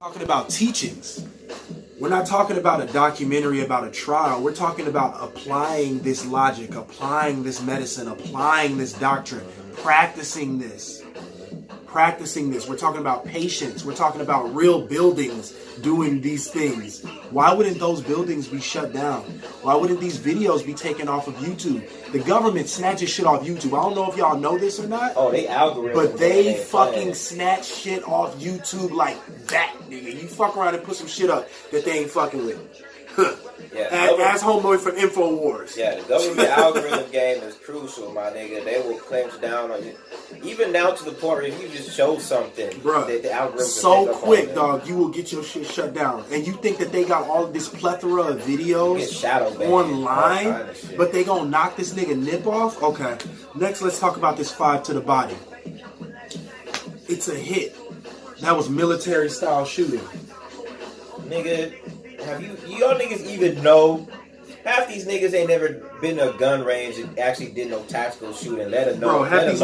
Talking about teachings. We're not talking about a documentary about a trial. We're talking about applying this logic, applying this medicine, applying this doctrine, practicing this. We're talking about patience. We're talking about real buildings doing these things. Why wouldn't those buildings be shut down? Why wouldn't these videos be taken off of YouTube? The government snatches shit off YouTube. I don't know if y'all know this or not. Oh, they algorithms. But they fucking snatch shit off YouTube like that, nigga. You fuck around and put some shit up that they ain't fucking with. Yeah, Ass homeboy from InfoWars. Yeah, the government algorithm game is crucial, my nigga. They will clamp down on you. Even down to the point where if you just show something, bruh, that the algorithm so quick, dog, you will get your shit shut down. And you think that they got all of this plethora of videos online, but they gonna knock this nigga nip off? Okay. Next, let's talk about this 5 to the body. It's a hit. That was military style shooting. Nigga, have y'all niggas even know? Half these niggas ain't never been to a gun range and actually did no tactical shooting. Let alone a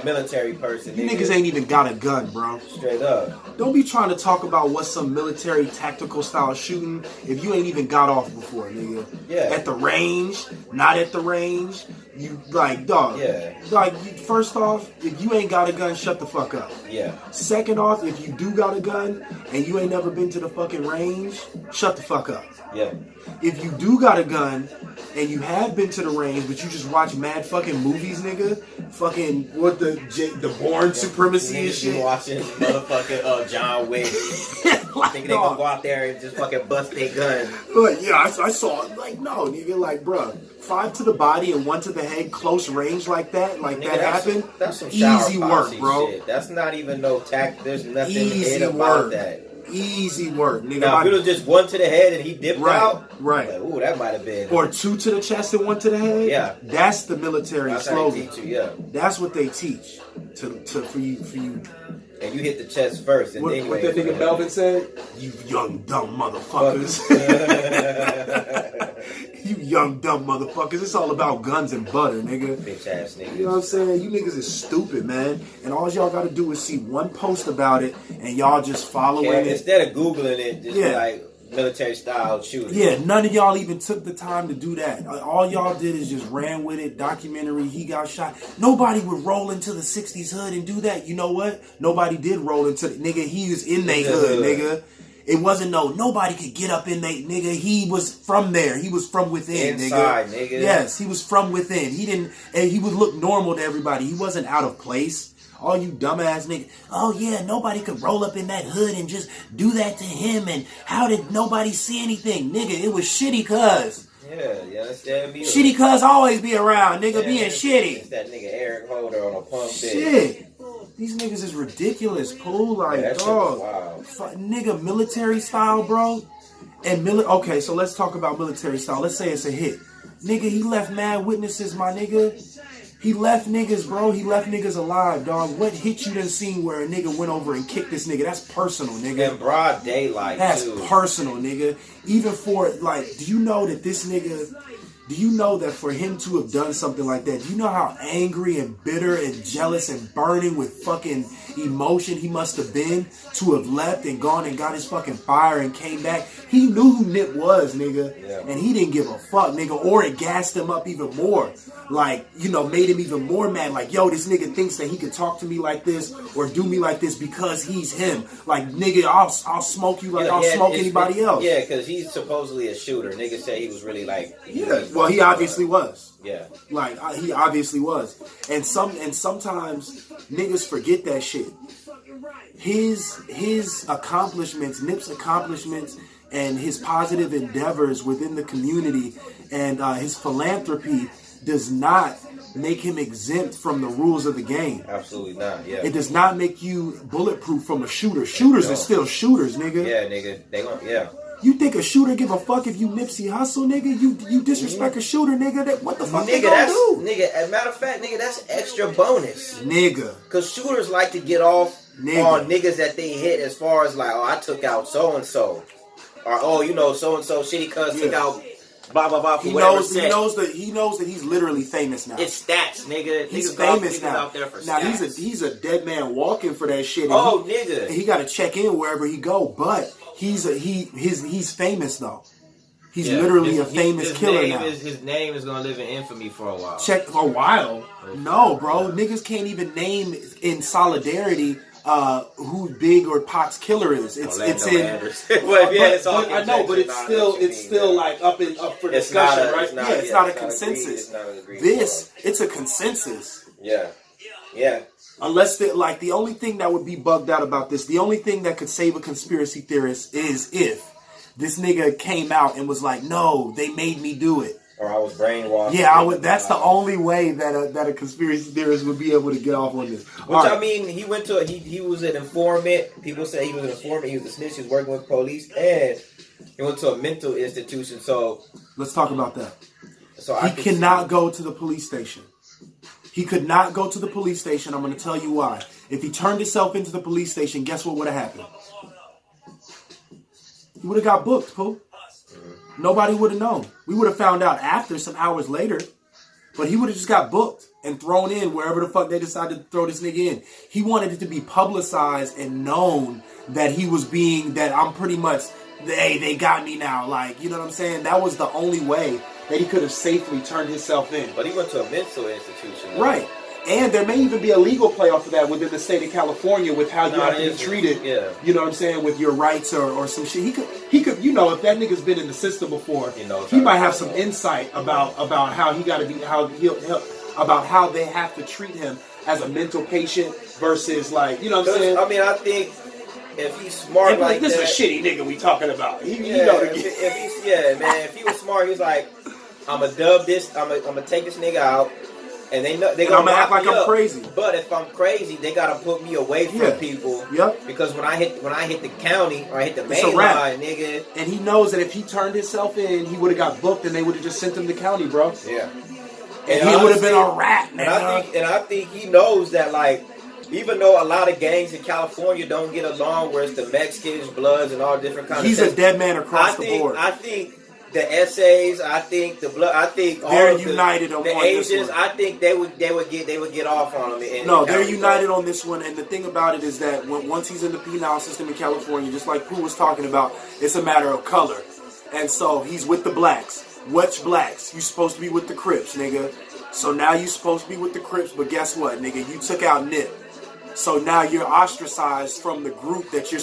military person. You niggas ain't even got a gun, bro. Straight up. Don't be trying to talk about what's some military tactical style shooting if you ain't even got off before, nigga. Yeah. At the range, not at the range. You like, dog. Yeah. Like, first off, if you ain't got a gun, shut the fuck up. Yeah. Second off, if you do got a gun and you ain't never been to the fucking range, shut the fuck up. Yeah. If you do got a gun and you have been to the range, but you just watch mad fucking movies, nigga, fucking what the Bourne Supremacy and shit. You watching motherfucking John Wick, like, thinking they gonna go out there and just fucking bust their gun. Like, yeah, I saw it. Like, no, nigga, like, bruh, 5 to the body and 1 to the head, close range like that, like nigga, that happened. That's some easy work, bro. Shit. That's not even no tact. There's nothing easy about work. that. Easy work, nigga. Now, if it was just 1 to the head and he dipped out, right? Like, ooh, that might have been. Or 2 to the chest and 1 to the head. Yeah, that's the military that's slogan. How they teach you, yeah, that's what they teach for you. And you hit the chest first, and then what that nigga Melvin said? You young dumb motherfuckers. You young dumb motherfuckers. It's all about guns and butter, nigga. Bitch ass niggas. You know what I'm saying? You niggas is stupid, man. And all y'all gotta do is see one post about it, and y'all just following it. Instead of Googling it, just like military style shooting. Yeah, none of y'all even took the time to do that. All y'all did is just ran with it. Documentary, he got shot. Nobody would roll into the 60s hood and do that. You know what? Nobody did roll into the nigga. He was in they hood, nigga. It wasn't nobody could get up in they nigga. He was from there. He was from within, inside, nigga. Nigga. Yes, he was from within. He didn't, and he would look normal to everybody. He wasn't out of place. All you dumbass niggas, oh yeah, nobody could roll up in that hood and just do that to him, and how did nobody see anything? Nigga, it was shitty cuz. Yeah, understand me. Shitty cuz always be around, nigga, being shitty. It's that nigga Eric Holder on a pump shit. These niggas is ridiculous, Pooh. Like, dog. Nigga, military style, bro. And okay, so let's talk about military style. Let's say it's a hit. Nigga, he left mad witnesses, my nigga. He left niggas, bro. He left niggas alive, dog. What hit you done seen where a nigga went over and kicked this nigga? That's personal, nigga. In broad daylight, that's personal, nigga. Even for, like, do you know that this nigga... Do you know that for him to have done something like that, do you know how angry and bitter and jealous and burning with fucking emotion he must have been to have left and gone and got his fucking fire and came back? He knew who Nip was, nigga, and he didn't give a fuck, nigga, or it gassed him up even more. Like, you know, made him even more mad. Like, yo, this nigga thinks that he could talk to me like this or do me like this because he's him. Like, nigga, I'll smoke you like I'll smoke anybody else. Yeah, because he's supposedly a shooter. Niggas say he was really like... Well, he obviously was. Yeah. Like, he obviously was. And sometimes niggas forget that shit. His accomplishments, Nip's accomplishments, and his positive endeavors within the community and his philanthropy does not make him exempt from the rules of the game. Absolutely not, yeah. It does not make you bulletproof from a shooter. Shooters are still shooters, nigga. Yeah, nigga. They gon' You think a shooter give a fuck if you Nipsey Hussle, nigga? You disrespect a shooter, nigga? What the fuck they gonna do? Nigga, as a matter of fact, nigga, that's extra bonus. Nigga. Because shooters like to get off on niggas that they hit as far as like, oh, I took out so-and-so. Or, oh, you know, so-and-so shitty cuz took out blah blah blah. For He whatever knows. set. He knows that he's literally famous now. It's stats, nigga. He's Niggas got famous niggas now. out there for Now stats. he's a dead man walking for that shit. And Oh, nigga. he got to check in wherever he go. But he's famous though. He's literally a famous killer now. His name is gonna live in infamy for a while. Check for a while. No, bro. Niggas can't even name in solidarity who Big or Pac's killer is. It's in. Well, yeah, it's all. I know, but it's still like up for discussion, right? It's not a consensus. It's a consensus. Yeah. Unless the only thing that would be bugged out about this, the only thing that could save a conspiracy theorist is if this nigga came out and was like, "No, they made me do it." Or I was brainwashed. Yeah, I would. That's the only way that a conspiracy theorist would be able to get off on this. I mean, he went to he was an informant. People say he was an informant. He was a snitch. He was working with police, and he went to a mental institution. So let's talk about that. So he cannot go to the police station. He could not go to the police station. I'm going to tell you why. If he turned himself into the police station, guess what would have happened? He would have got booked, Pooh. Nobody would have known. We would have found out after, some hours later. But he would have just got booked and thrown in wherever the fuck they decided to throw this nigga in. He wanted it to be publicized and known that he was that I'm pretty much, hey, they got me now. Like, you know what I'm saying? That was the only way that he could have safely turned himself in. But he went to a mental institution. Though. Right. And there may even be a legal play off of that within the state of California with how you have to be treated. Yeah. You know what I'm saying? With your rights or some shit. He could, you know, if that nigga's been in the system before, he might have some insight about how he got to be, about how they have to treat him as a mental patient versus like, you know what I'm saying? I mean, I think if he's smart like this that, is a shitty nigga we talking about. If he was smart, he's like, I'm gonna dub this, I'm gonna take this nigga out. And they're gonna act like I'm crazy. But if I'm crazy, they gotta put me away from people. Yep. Because when I hit the county or I hit the main line, nigga. And he knows that if he turned himself in, he would have got booked, and they would have just sent him to county, bro. Yeah. And he would have been a rat, man. And I think he knows that, like, even though a lot of gangs in California don't get along, where it's the Mexicans, Bloods, and all different kinds He's of a dead man across the board. I think the essays, I think the blood, I think they're all united on the Asians. This one. I think they would get off on him. No, they're united on this one. And the thing about it is that once he's in the penal system in California, just like Pooh was talking about, it's a matter of color. And so he's with the blacks. Which blacks? You supposed to be with the Crips, nigga. So now you supposed to be with the Crips, but guess what, nigga? You took out Nip. So now you're ostracized from the group that you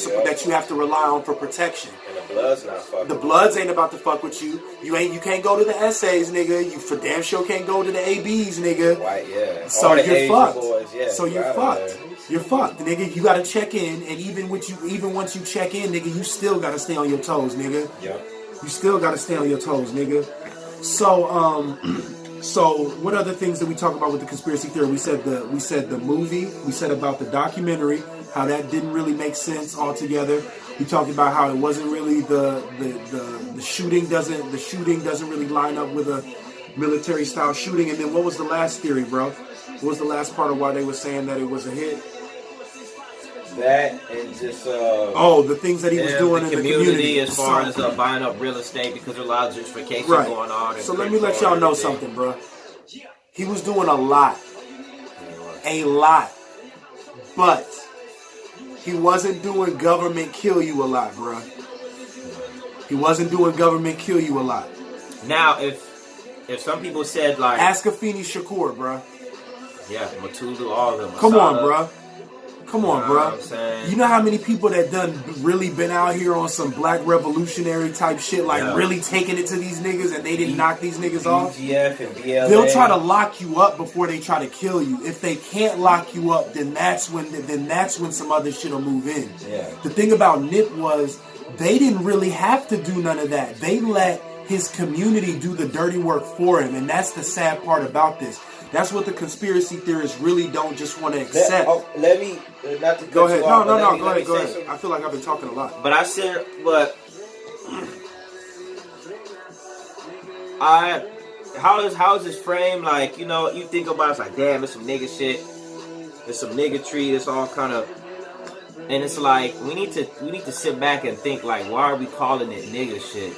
have to rely on for protection. And the Bloods not fucking. The Bloods ain't about to fuck with you. You can't go to the essays, nigga. You for damn sure can't go to the ABs, nigga. Right, yeah. So you're fucked. Boys, yeah, so you're fucked. You're fucked, nigga. You gotta check in, and even once you check in, nigga, you still gotta stay on your toes, nigga. Yeah. You still gotta stay on your toes, nigga. So what other things did we talk about with the conspiracy theory? We said the movie. We said about the documentary, how that didn't really make sense altogether. We talked about how it wasn't really the shooting doesn't really line up with a military style shooting. And then what was the last theory, bro? What was the last part of why they were saying that it was a hit? That and just the things that he was doing in the community as far as buying up real estate because there's a lot of gentrification going on. So let me let y'all know something, bro. He was doing a lot, but he wasn't doing government kill you a lot, bro. He wasn't doing government kill you a lot. Now, if some people said like, ask Afeni Shakur, bro. Yeah, Matulu, all of them. Come on, bro. Come on, bro. You know how many people that done really been out here on some black revolutionary type shit, like really taking it to these niggas and they didn't knock these niggas off? BGF and BLA. They'll try to lock you up before they try to kill you. If they can't lock you up, then that's when some other shit will move in. Yeah. The thing about Nip was they didn't really have to do none of that. They let his community do the dirty work for him, and that's the sad part about this. That's what the conspiracy theorists really don't just want to accept. Let me not to go ahead. No, go ahead. I feel like I've been talking a lot. But how is this frame? Like, you know, you think about it's like, damn, it's some nigga shit. It's some niggatry. It's all kind of, and it's like we need to sit back and think like, why are we calling it nigga shit?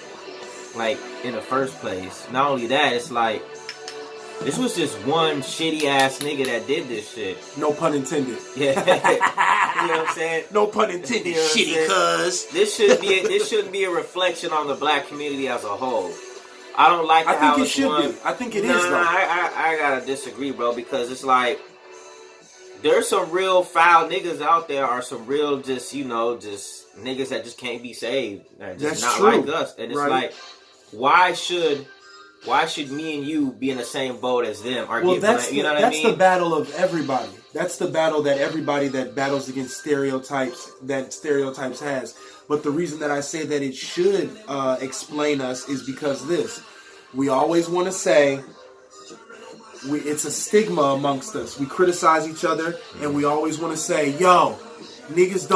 like in the first place. Not only that, it's like this was just one shitty ass nigga that did this shit. No pun intended. Yeah, you know what I'm saying? No pun intended. You know what I'm Shitty cuz. This shouldn't be a reflection on the black community as a whole. I don't like. I think it should be. I think it is. Though. I gotta disagree, bro, because it's like there's some real foul niggas out there, or some real just niggas that just can't be saved. Just That's not true. like us, and it's like, why should me and you be in the same boat as them? Or well, get that's you know what that's I mean? the battle of everybody. That's the battle that everybody that battles against stereotypes has. But the reason that I say that it should explain us is because we always want to say it's a stigma amongst us. We criticize each other, and we always want to say, "Yo, niggas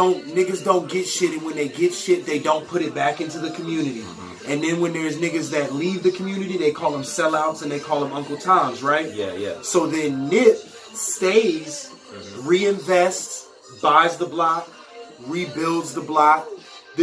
don't get shit, and when they get shit, they don't put it back into the community." And then when there's niggas that leave the community, they call them sellouts and they call them Uncle Toms, right? Yeah. So then Nip stays, reinvests, buys the block, rebuilds the block. I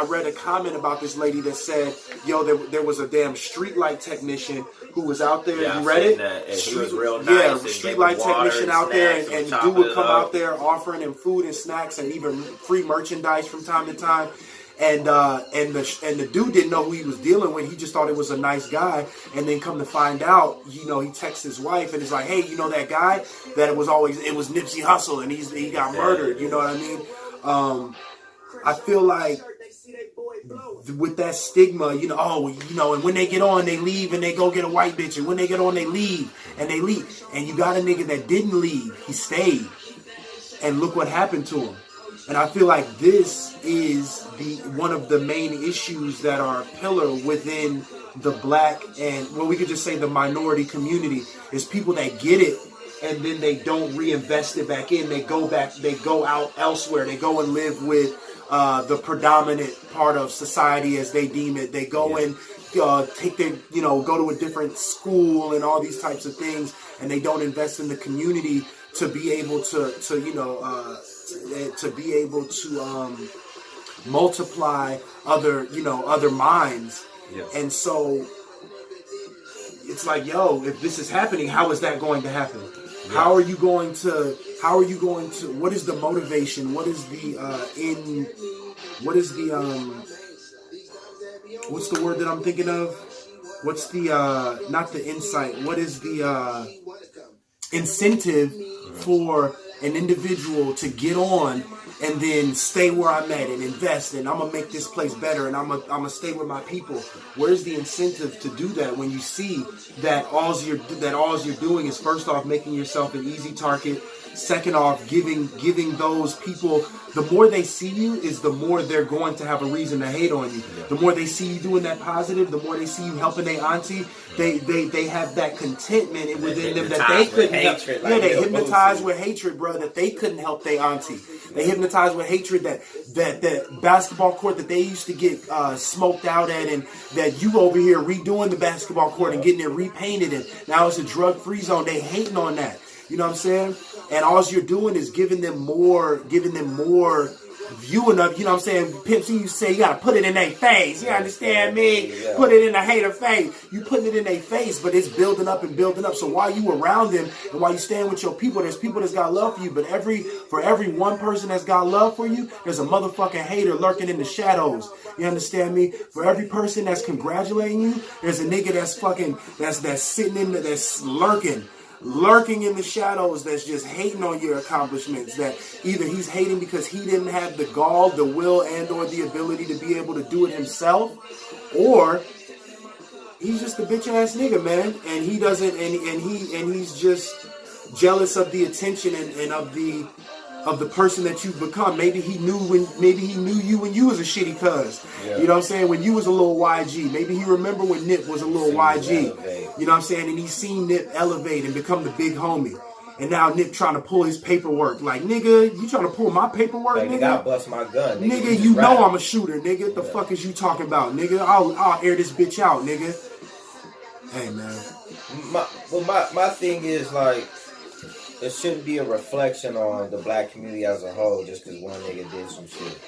read a comment about this lady that said, "Yo, there was a damn streetlight technician who was out there." Yeah, you read it? And he was real nice. Yeah, streetlight technician out there, and dude would come out there offering him food and snacks and even free merchandise from time to time. And the dude didn't know who he was dealing with. He just thought it was a nice guy. And then come to find out, he texts his wife and is like, "Hey, you know that guy that it was Nipsey Hussle, and he got murdered." You know what I mean? I feel like with that stigma, and when they get on, they leave and they go get a white bitch. And when they get on, they leave. And you got a nigga that didn't leave. He stayed. And look what happened to him. And I feel like this is one of the main issues that are a pillar within the black and, well, we could just say the minority community, is people that get it and then they don't reinvest it back in. They go out elsewhere. They go and live with the predominant part of society as they deem it. They go and take their, go to a different school and all these types of things, and they don't invest in the community to be able to be able to multiply other minds. Yeah. And so it's like, yo, if this is happening, how is that going to happen? Yeah. How are you going to, what is the motivation? What is what's the word that I'm thinking of? What's the, not the insight, what is the incentive for an individual to get on and then stay where I'm at and invest, and I'm gonna make this place better, and I'm gonna stay with my people? Where's the incentive to do that when you see that all you're doing is, first off, making yourself an easy target, second off, giving those people, the more they see you is the more they're going to have a reason to hate on you. The more they see you doing that positive, the more they see you helping their auntie, they have that contentment within them that they couldn't help. They hypnotized with hatred, bro, that they couldn't help their auntie. They hypnotized with hatred that basketball court that they used to get smoked out at, and that you over here redoing the basketball court and getting it repainted, and now it's a drug-free zone. They hating on that. You know what I'm saying? And all you're doing is giving them more viewing of, you know what I'm saying? Pimp C, you say you gotta put it in their face. You understand me? Yeah. Put it in the hater face. You putting it in their face, but it's building up and building up. So while you around them and while you stand with your people, there's people that's got love for you. But for every one person that's got love for you, there's a motherfucking hater lurking in the shadows. You understand me? For every person that's congratulating you, there's a nigga that's sitting in that's lurking in the shadows, that's just hating on your accomplishments, that either he's hating because he didn't have the gall, the will, and or the ability to be able to do it himself, or he's just a bitch ass nigga, man, and he doesn't, and he's just jealous of the attention and of the person that you've become. Maybe he knew you when you was a shitty cuz. Yeah. You know what I'm saying? When you was a little YG. Maybe he remember when Nip was a little YG. You know what I'm saying? And he's seen Nip elevate and become the big homie. And now Nip trying to pull his paperwork. Like, nigga, you trying to pull my paperwork, nigga? I'll bust my gun, nigga. Nigga, you know I'm a shooter, nigga. What the fuck is you talking about, nigga? I'll air this bitch out, nigga. Hey, man. My thing is, like, it shouldn't be a reflection on the black community as a whole just because one nigga did some shit.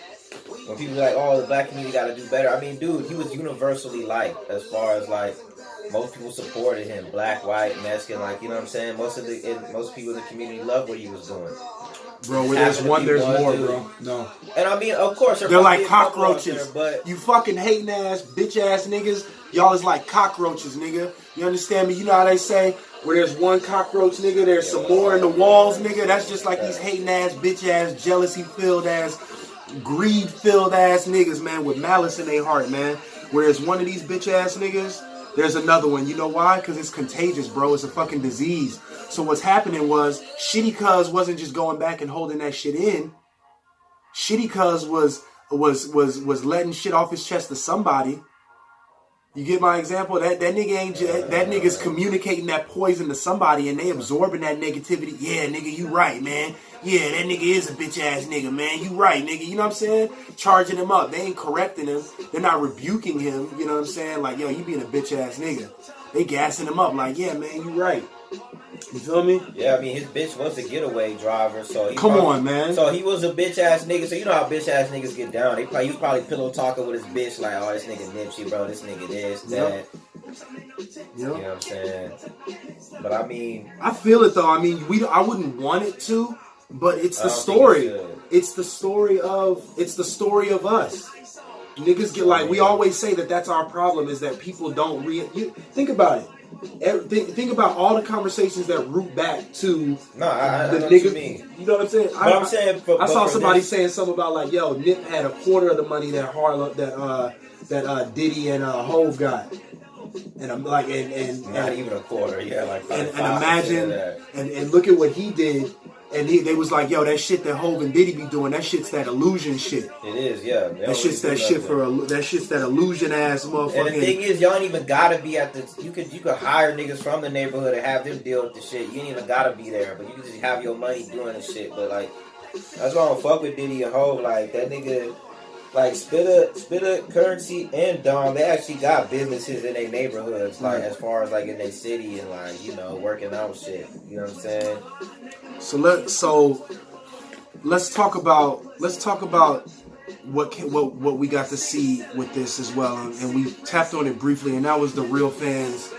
When people be like, oh, the black community got to do better. I mean, dude, he was universally liked as far as like most people supported him, black, white, Mexican, like, you know what I'm saying? Most people in the community loved what he was doing. Bro, where there's one, there's more, bro. No. And I mean, of course, they're like cockroaches. There, but you fucking hating ass, bitch ass niggas, y'all is like cockroaches, nigga. You understand me? You know how they say, where there's one cockroach, nigga, there's some more in the walls, nigga. That's just like these hating ass, bitch ass, jealousy filled ass, greed filled ass niggas, man, with malice in their heart, man. Where there's one of these bitch ass niggas, there's another one. You know why? Because it's contagious, bro. It's a fucking disease. So what's happening was, Shitty Cuz wasn't just going back and holding that shit in. Shitty Cuz was letting shit off his chest to somebody. You get my example? That nigga ain't that nigga's communicating that poison to somebody and they absorbing that negativity. Yeah, nigga, you right, man. Yeah, that nigga is a bitch ass nigga, man. You right, nigga. You know what I'm saying? Charging him up. They ain't correcting him. They're not rebuking him. You know what I'm saying? Like, yo, you being a bitch ass nigga. They gassing him up like, yeah, man, you right. You feel me? Yeah, I mean, his bitch was a getaway driver, so come on, man. So he was a bitch ass nigga. So you know how bitch ass niggas get down. He was probably pillow talking with his bitch, like, oh, this nigga Nipsey, bro, this nigga this, that. Yep. You know what I'm saying? But I mean, I feel it though. I mean, I wouldn't want it to, but it's the story. It's the story of us. Niggas get like, we always say that's our problem is that people don't think about it. Think about all the conversations that root back to the niggas. You know what I'm saying? I'm saying. I saw somebody saying something about like, yo, Nip had a quarter of the money that Diddy and Hove got, and I'm like, and not even a quarter, yeah, like and imagine and look at what he did. And they was like, yo, that shit that Hov and Diddy be doing, that shit's that illusion shit. It is, yeah. That shit's that shit that shit's that illusion ass motherfucker. And the thing is, y'all ain't even gotta be at the. You could hire niggas from the neighborhood and have them deal with the shit. You ain't even gotta be there, but you can just have your money doing the shit. But like, that's why I don't fuck with Diddy and Hov. Like that nigga, like Spitta, Currency, and Dom. They actually got businesses in their neighborhoods, like as far as like in their city and like working out shit. You know what I'm saying? So let's talk about what we got to see with this as well, and we tapped on it briefly, and that was the real fans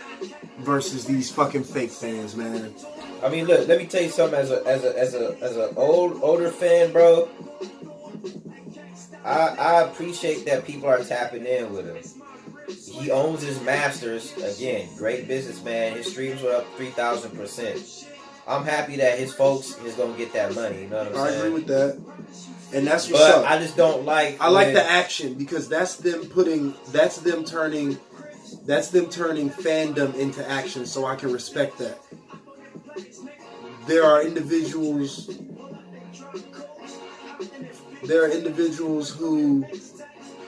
versus these fucking fake fans, man. I mean, look, let me tell you something. As a older fan, bro, I appreciate that people are tapping in with him. He owns his masters. Again, great businessman. His streams were up 3,000%. I'm happy that his folks is gonna get that money. You know what I'm saying? I agree with that, and that's what's up. I just don't like. I like the action because that's them turning fandom into action. So I can respect that. There are individuals who.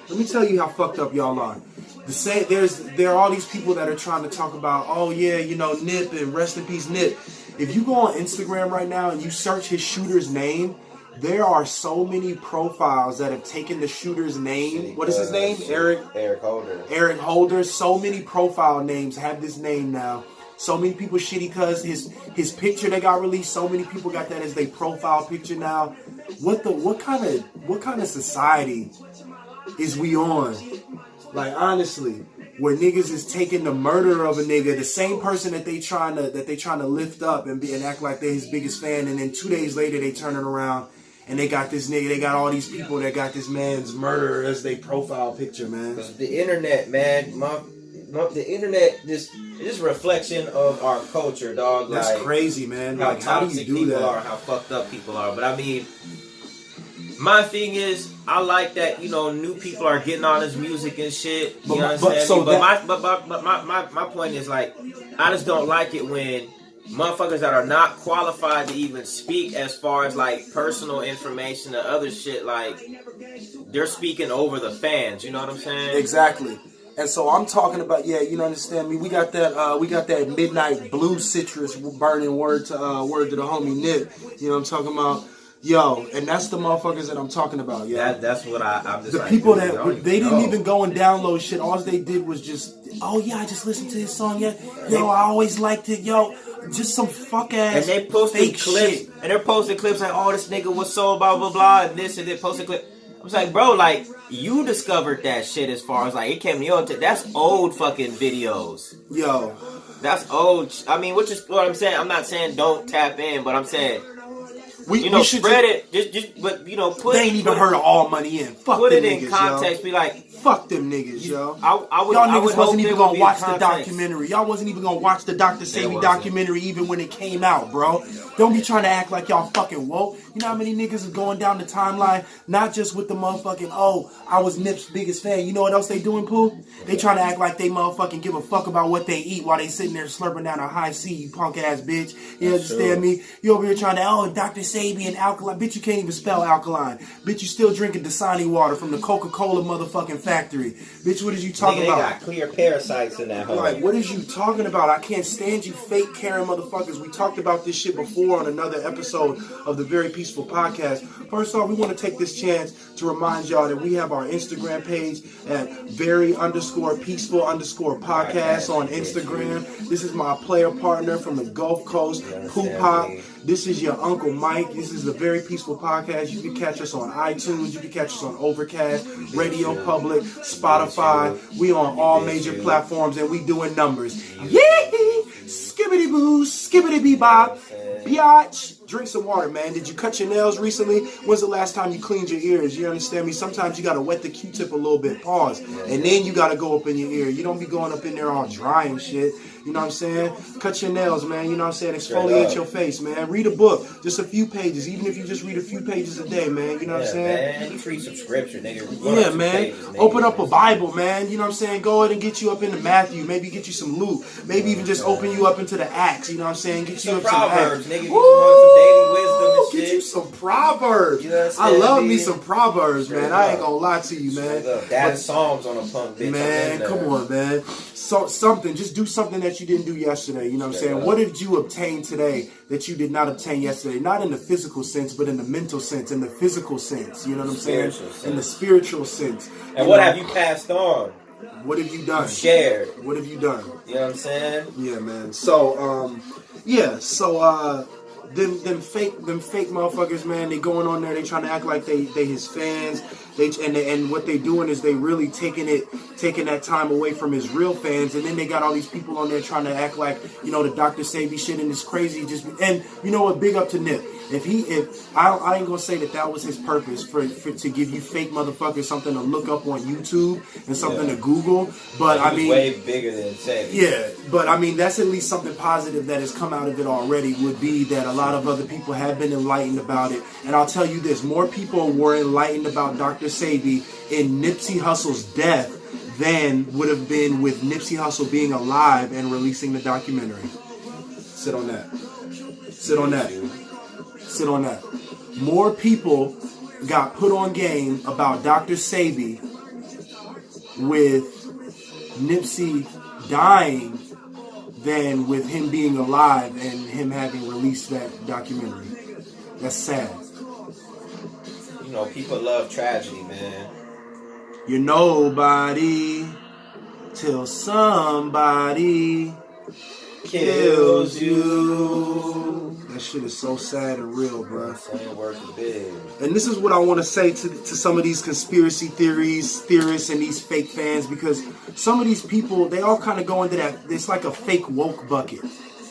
Let me tell you how fucked up y'all are. There are all these people that are trying to talk about, oh yeah, Nip and rest in peace Nip. If you go on Instagram right now and you search his shooter's name, there are so many profiles that have taken the shooter's name. What is his name? Eric Holder. Eric Holder. So many profile names have this name now. So many people Shitty Cuz his picture that got released. So many people got that as their profile picture now. What kind of society is we on? Like honestly, where niggas is taking the murder of a nigga, the same person that they trying to lift up and act like they're his biggest fan, and then 2 days later they turn it around and they got this nigga, they got all these people that got this man's murder as their profile picture, man. The internet, man, the internet just reflection of our culture, dog. That's like, crazy, man. Like how do you do that? How fucked up people are. But I mean, my thing is, I like that new people are getting on his music and shit. You understand me? But my point is like, I just don't like it when motherfuckers that are not qualified to even speak as far as like personal information and other shit, like they're speaking over the fans. You know what I'm saying? Exactly. And so I'm talking about, you understand me. We got that midnight blue citrus burning word to the homie Nip. You know what I'm talking about. Yo, and that's the motherfuckers that I'm talking about, yo. That's what I'm just the like, people that they didn't even go and download shit. All they did was just, oh yeah, I just listened to his song. Yeah, yo, I always liked it. Yo, just some fuck ass. And they posted fake clips, shit. and they're posting clips like, "Oh, this nigga was so blah blah blah," and this and they posted clip. I was like, bro, like you discovered that shit as far as like it came to you. That's old fucking videos. Yo, that's old. I mean, which is what I'm saying. I'm not saying don't tap in, but I'm saying. We should spread it. Just, but put. They ain't even heard of All Money In. Fuck put them it in niggas, context. Yo. Be like, fuck them niggas, yo. Y'all niggas wasn't even gonna watch the documentary. Y'all wasn't even gonna watch the Dr. Sebi documentary even when it came out, bro. Don't be trying to act like y'all fucking woke. You know how many niggas is going down the timeline, not just with the motherfucking, oh, I was Nip's biggest fan. You know what else they doing, Pooh? They trying to act like they motherfucking give a fuck about what they eat while they sitting there slurping down a high C, you punk ass bitch. You understand me? You over here trying to, oh, Dr. Sebi and alkaline. Bitch, you can't even spell alkaline. Bitch, you still drinking Dasani water from the Coca-Cola motherfucking factory. Bitch, what is you talking about? They got clear parasites in that hole. Like, what is you talking about? I can't stand you fake Karen motherfuckers. We talked about this shit before on another episode of the Very Peaceful Podcast. First off, we want to take this chance to remind y'all that we have our Instagram page at very_peaceful_podcast on Instagram. This is my player partner from the Gulf Coast, Poo Pop. This is your Uncle Mike. This is the Very Peaceful Podcast. You can catch us on iTunes. You can catch us on Overcast, Radio Public, Spotify. We on all major platforms and we doing numbers. Yee! Skibbity boo, skibbity bebop. Biatch. Drink some water, man. Did you cut your nails recently? When's the last time you cleaned your ears? You understand me? Sometimes you gotta wet the Q-tip a little bit, pause, and then you gotta go up in your ear. You don't be going up in there all dry and shit. You know what I'm saying? Cut your nails, man. You know what I'm saying? Exfoliate your face, man. Read a book. Just a few pages. Even if you just read a few pages a day, man. You know what I'm saying? Man, you read some scripture, nigga. Yeah, man. Pages, open up a Bible, man. You know what I'm saying? Go ahead and get you up into Matthew. Maybe get you some Luke. Maybe even just open you up into the Acts. You know what I'm saying? Get you up some Proverbs, Acts. Nigga. Some daily wisdom and shit. Get you some Proverbs. You know I love me some Proverbs, man. I ain't gonna lie to you, man. Dad Psalms on a punk, bitch. Man, come on, man. So something, just do something that you didn't do yesterday. You know what I'm saying? What did you obtain today that you did not obtain yesterday? Not in the physical sense, but in the mental sense, in the physical sense. You know what I'm saying? In the spiritual sense. And what have you passed on? What have you done? Shared. What have you done? You know what I'm saying? Yeah, man. So, them fake motherfuckers, man, they going on there, they trying to act like they his fans. And what they doing is they really taking that time away from his real fans, and then they got all these people on there trying to act like, the Dr. Sebi shit and it's crazy. And you know what? Big up to Nip. If I ain't gonna say that was his purpose for to give you fake motherfuckers something to look up on YouTube and something to Google, but I mean, way bigger than Sebi. Yeah, but I mean that's at least something positive that has come out of it already. Would be that a lot of other people have been enlightened about it, and I'll tell you this: more people were enlightened about Dr. Sebi in Nipsey Hussle's death than would have been with Nipsey Hussle being alive and releasing the documentary. Sit on that. Sit on that. Sit on that. More people got put on game about Dr. Sebi with Nipsey dying than with him being alive and him having released that documentary. That's sad. People love tragedy, man. You're nobody till somebody kills you. That shit is so sad and real, bro. And this is what I want to say to some of these conspiracy theorists and these fake fans, because some of these people, they all kind of go into that, it's like a fake woke bucket.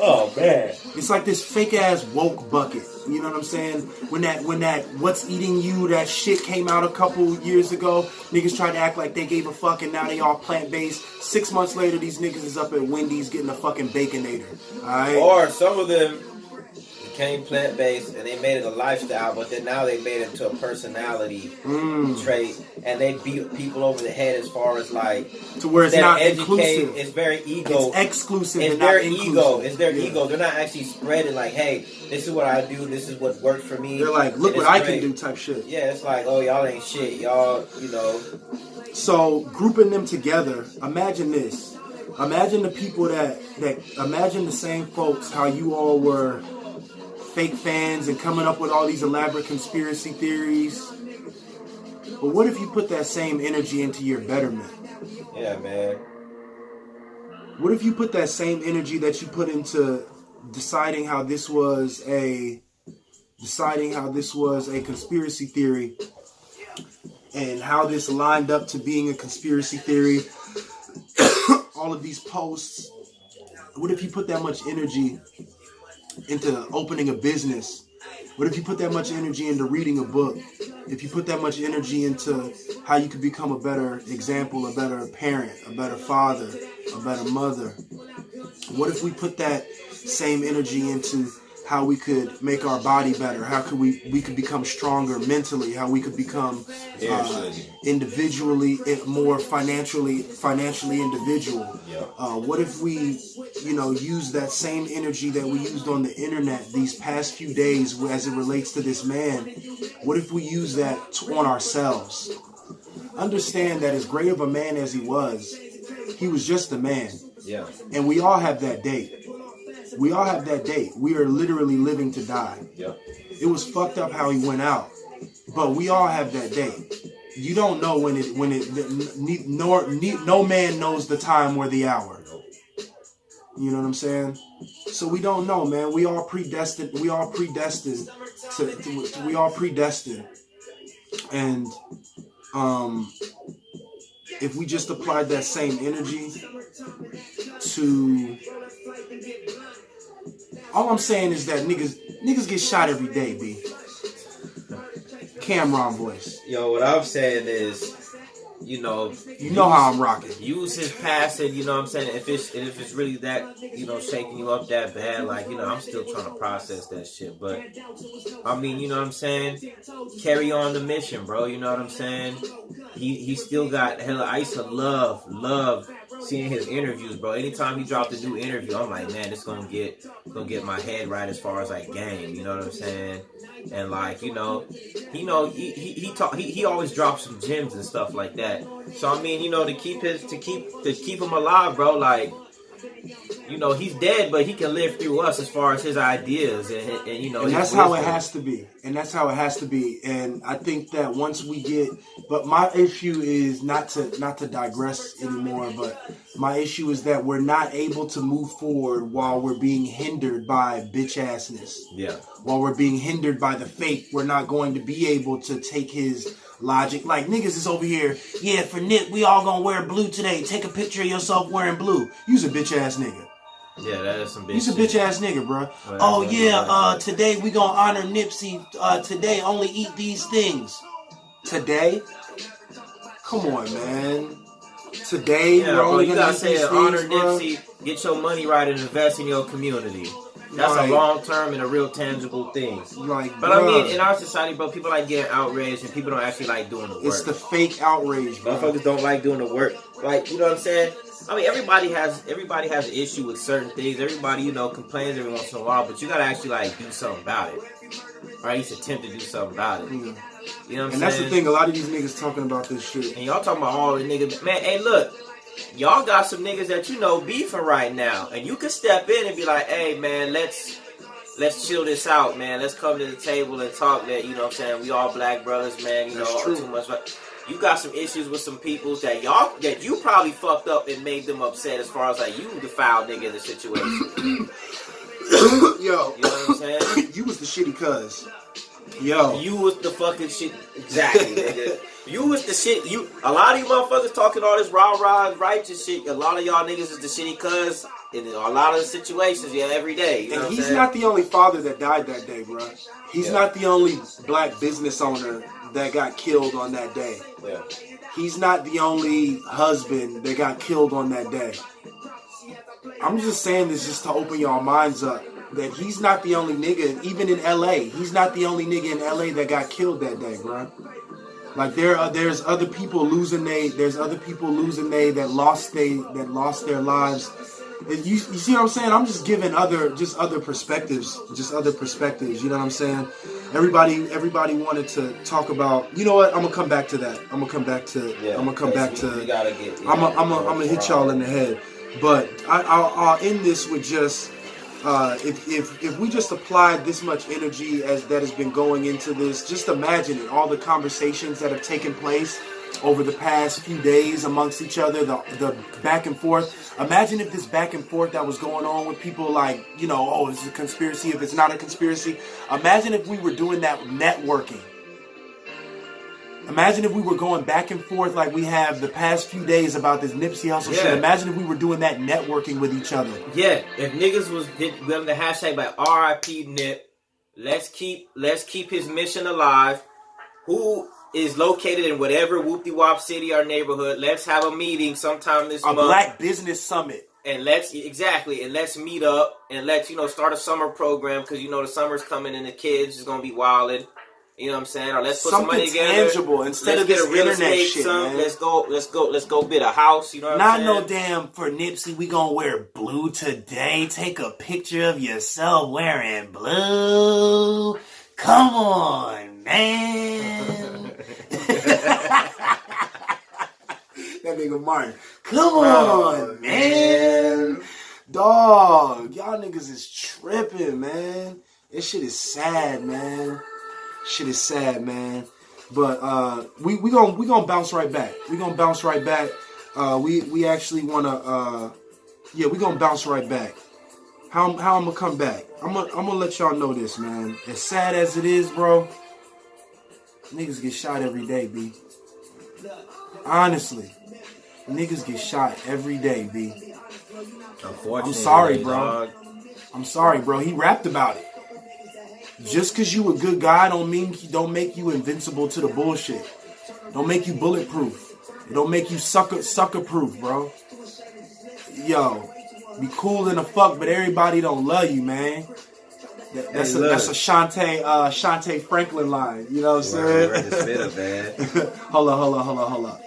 Oh, man. It's like this fake ass woke bucket. You know what I'm saying? When that What's Eating You, that shit came out a couple years ago, niggas tried to act like they gave a fuck and now they all plant-based. 6 months later, these niggas is up at Wendy's getting a fucking Baconator. Alright? Or some of them became plant-based and they made it a lifestyle, but then now they made it into a personality trait, and they beat people over the head as far as like to where it's not inclusive. It's very ego. It's exclusive. It's and their not ego. inclusive. It's their ego. They're not actually spreading like, hey, this is what I do. This is what works for me. They're like, look what I can do type shit. Yeah, it's like, oh, y'all ain't shit. Y'all, So grouping them together, imagine this. Imagine the people imagine the same folks, how you all were fake fans and coming up with all these elaborate conspiracy theories. But what if you put that same energy into your betterment? Yeah, man. What if you put that same energy that you put into deciding how this was a conspiracy theory, and how this lined up to being a conspiracy theory. All of these posts. What if you put that much energy into opening a business? What if you put that much energy into reading a book? If you put that much energy into how you could become a better example, a better parent, a better father, a better mother? What if we put that same energy into how we could make our body better? How could we could become stronger mentally? How we could become individually more financially individual? What if we, use that same energy that we used on the internet these past few days as it relates to this man? What if we use that on ourselves? Understand that as great of a man as he was just a man. Yeah. And we all have that date. We all have that date. We are literally living to die. Yep. It was fucked up how he went out, but we all have that date. You don't know no man knows the time or the hour. You know what I'm saying? So we don't know, man. We all predestined. And if we just applied that same energy to, all I'm saying is that niggas get shot every day, B. Cameron voice. Yo, what I'm saying is, how I'm rocking. Use his passing, you know what I'm saying? If it's really that, shaking you up that bad, I'm still trying to process that shit. But I mean, you know what I'm saying? Carry on the mission, bro. You know what I'm saying? He still got hella. I used to love seeing his interviews, bro. Anytime he dropped a new interview, I'm like, man, this gonna get my head right as far as game. You know what I'm saying? And he always drops some gems and stuff like that. So I mean, to keep him alive, bro. He's dead, but he can live through us as far as his ideas and that's how it has to be. And that's how it has to be. And I think that once we but my issue is not to digress anymore, but my issue is that we're not able to move forward while we're being hindered by bitch assness. Yeah. While we're being hindered by the fake, we're not going to be able to take his logic. Like, niggas is over here, yeah, for Nip, we all gonna wear blue today. Take a picture of yourself wearing blue. You's a bitch ass nigga. Yeah, that is some bitch. You's a bitch ass nigga, bro. Today we gonna honor Nipsey. Today only eat these things. Today? Come on, man. Today, yeah, we're only you gonna gotta say honor Nipsey, get your money right and invest in your community. That's a long term and a real tangible thing. But I mean, in our society, bro, people like getting outraged and people don't actually like doing the work. It's the fake outrage, bro. Motherfuckers don't like doing the work. You know what I'm saying? I mean, everybody has an issue with certain things. Everybody, complains every once in a while, but you gotta actually do something about it. Or at least attempt to do something about it. You know what I'm saying? And that's the thing. A lot of these niggas talking about this shit. And y'all talking about all the niggas. Man, hey, look. Y'all got some niggas that beefing right now, and you can step in and be like, "Hey, man, let's chill this out, man. Let's come to the table and talk that, you know what I'm saying, we all black brothers, man, too much." You got some issues with some people that you probably fucked up and made them upset as far as you the foul nigga in the situation. Yo, you know what I'm saying? You was the shitty cuz. Yo, you was the fucking shit. Exactly, nigga. You was the shit. A lot of you motherfuckers talking all this rah righteous shit. A lot of y'all niggas is the shitty cuz in a lot of the situations, every day. You know and he's not the only father that died that day, bro. He's not the only black business owner that got killed on that day. Yeah. He's not the only husband that got killed on that day. I'm just saying this just to open y'all minds up. That he's not the only nigga, even in LA. He's not the only nigga in LA that got killed that day, bro. There's other people losing that lost their lives. You see what I'm saying? I'm just giving other perspectives. You know what I'm saying? Everybody wanted to talk about. You know what? I'm gonna come back to that. I'm gonna hit y'all in the head. But I'll end this with just. If we just applied this much energy as that has been going into this, just imagine it, all the conversations that have taken place over the past few days amongst each other, the back and forth. Imagine if this back and forth that was going on with people like, you know, oh, it's a conspiracy, if it's not a conspiracy. Imagine if we were doing that networking. Imagine if we were going back and forth like we have the past few days about this Nipsey Hussle shit. Imagine if we were doing that networking with each other. Yeah, if niggas was with the hashtag like RIP Nip, let's keep his mission alive. Who is located in whatever whoop-de-wop city or neighborhood? Let's have a meeting sometime this month. A Black Business Summit. And let's meet up and let's start a summer program because the summer's coming and the kids is gonna be wilding. You know what I'm saying? Or let's put some money together. Tangible instead of this internet shit, man. Let's go bid a house. You know what I'm saying? Not no damn for Nipsey. We gonna wear blue today. Take a picture of yourself wearing blue. Come on, man. That nigga Martin. Come on, man. Dog, y'all niggas is tripping, man. This shit is sad, man. Shit is sad, man. But we gonna bounce right back. We gonna bounce right back. We actually wanna we gonna bounce right back. How I'm gonna come back? I'm gonna let y'all know this, man. As sad as it is, bro, niggas get shot every day, B. Honestly, niggas get shot every day, B. I'm sorry, bro. Dog. I'm sorry, bro. He rapped about it. Just cause you a good guy don't make you invincible to the bullshit. Don't make you bulletproof. It don't make you sucker proof, bro. Yo, be cool in the fuck, but everybody don't love you, man. That's a Shantae Franklin line. You know what I'm saying? Hold up.